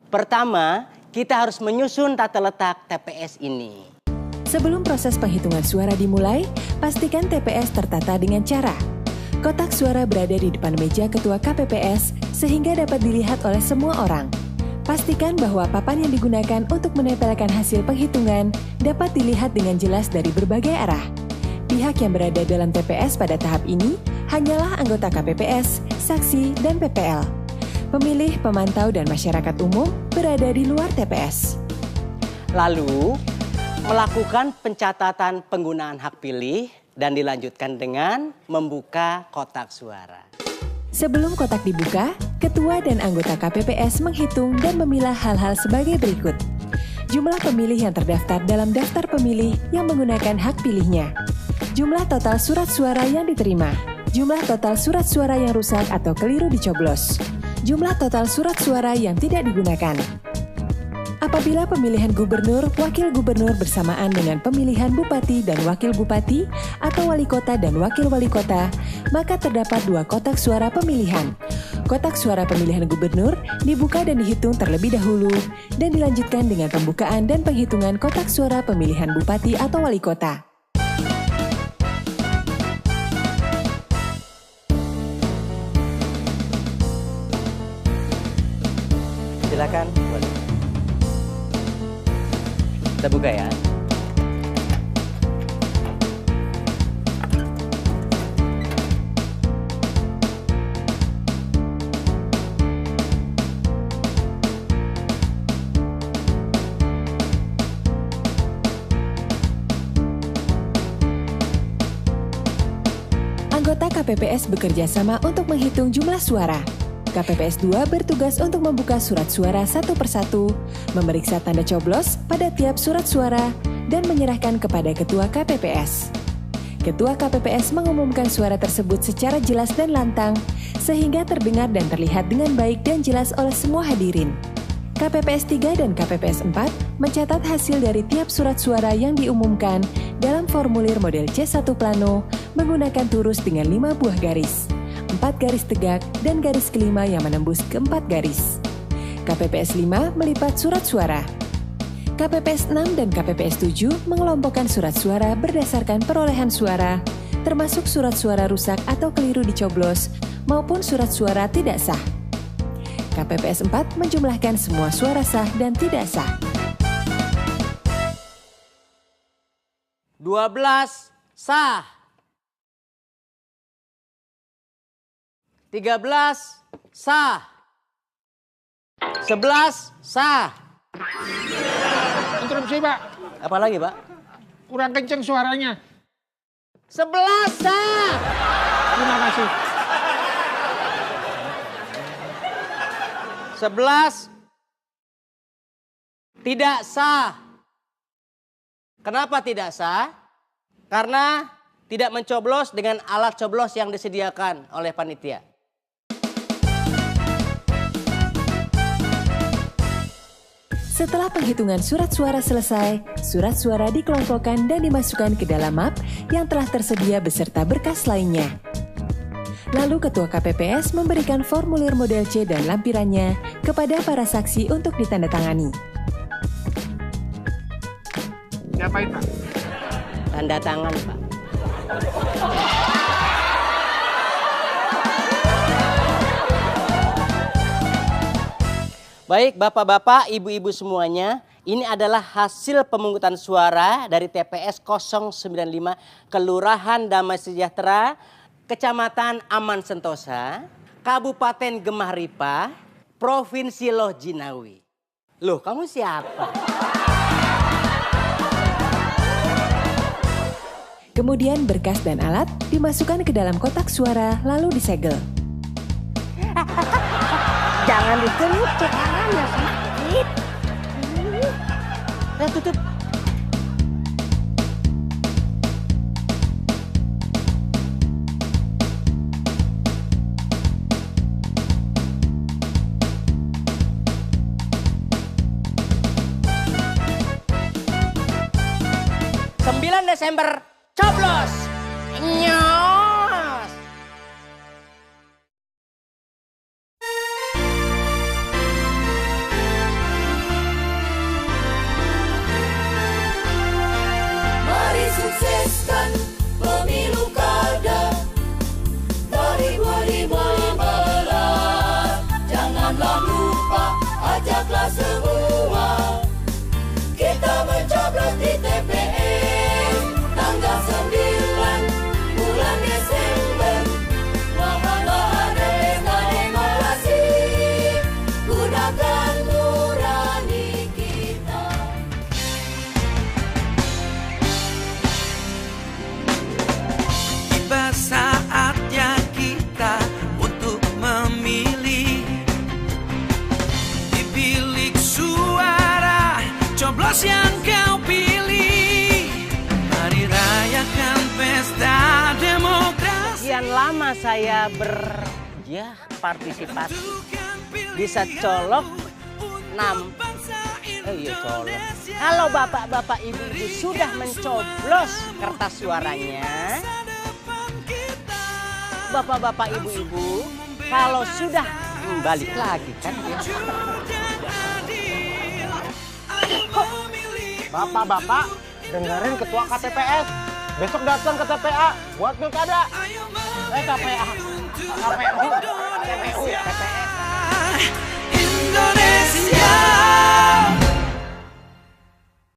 Pertama, kita harus menyusun tata letak TPS ini. Sebelum proses penghitungan suara dimulai, pastikan TPS tertata dengan cara kotak suara berada di depan meja ketua KPPS sehingga dapat dilihat oleh semua orang. Pastikan bahwa papan yang digunakan untuk menempelkan hasil penghitungan dapat dilihat dengan jelas dari berbagai arah. Pihak yang berada dalam TPS pada tahap ini hanyalah anggota KPPS, saksi, dan PPL. Pemilih, pemantau, dan masyarakat umum berada di luar TPS. Lalu, melakukan pencatatan penggunaan hak pilih dan dilanjutkan dengan membuka kotak suara. Sebelum kotak dibuka, ketua dan anggota KPPS menghitung dan memilah hal-hal sebagai berikut. Jumlah pemilih yang terdaftar dalam daftar pemilih yang menggunakan hak pilihnya. Jumlah total surat suara yang diterima. Jumlah total surat suara yang rusak atau keliru dicoblos. Jumlah total surat suara yang tidak digunakan. Apabila pemilihan gubernur, wakil gubernur bersamaan dengan pemilihan bupati dan wakil bupati atau wali kota dan wakil wali kota, maka terdapat 2 kotak suara pemilihan. Kotak suara pemilihan gubernur dibuka dan dihitung terlebih dahulu dan dilanjutkan dengan pembukaan dan penghitungan kotak suara pemilihan bupati atau wali kota. Silakan. Kita buka ya. Anggota KPPS bekerja sama untuk menghitung jumlah suara. KPPS 2 bertugas untuk membuka surat suara satu persatu, memeriksa tanda coblos pada tiap surat suara, dan menyerahkan kepada Ketua KPPS. Ketua KPPS mengumumkan suara tersebut secara jelas dan lantang, sehingga terdengar dan terlihat dengan baik dan jelas oleh semua hadirin. KPPS 3 dan KPPS 4 mencatat hasil dari tiap surat suara yang diumumkan dalam formulir model C1 plano menggunakan turus dengan 5 buah garis. 4 garis tegak dan garis kelima yang menembus ke 4 garis. KPPS 5 melipat surat suara. KPPS 6 dan KPPS 7 mengelompokkan surat suara berdasarkan perolehan suara, termasuk surat suara rusak atau keliru dicoblos, maupun surat suara tidak sah. KPPS 4 menjumlahkan semua suara sah dan tidak sah. 12 sah. 13 sah. 11 sah. Interupsi, Pak. Apa lagi, Pak? Kurang kenceng suaranya. 11 sah. Terima kasih. 11 tidak sah. Kenapa tidak sah? Karena tidak mencoblos dengan alat coblos yang disediakan oleh panitia. Setelah penghitungan surat suara selesai, surat suara dikelompokkan dan dimasukkan ke dalam map yang telah tersedia beserta berkas lainnya. Lalu Ketua KPPS memberikan formulir model C dan lampirannya kepada para saksi untuk ditandatangani. Diapain, Pak? Tanda tangan, Pak. Baik, Bapak-bapak, Ibu-ibu semuanya, ini adalah hasil pemungutan suara dari TPS 095 Kelurahan Damai Sejahtera, Kecamatan Aman Sentosa, Kabupaten Gemah Ripah, Provinsi Loh Jinawi. Loh, kamu siapa? Kemudian berkas dan alat dimasukkan ke dalam kotak suara lalu disegel. Jangan ditutup, tangannya sakit. Nah, tutup. Desember, coblos. Nyos. selama saya partisipasi bisa colok colok. Kalau bapak-bapak ibu-ibu sudah mencoblos kertas suaranya, bapak-bapak ibu-ibu kalau sudah balik lagi kan ya. Bapak-bapak, dengerin ketua KTPS. Besok datang ke TPA buat pilkada. KPA. KPU ya? TPS. Indonesia.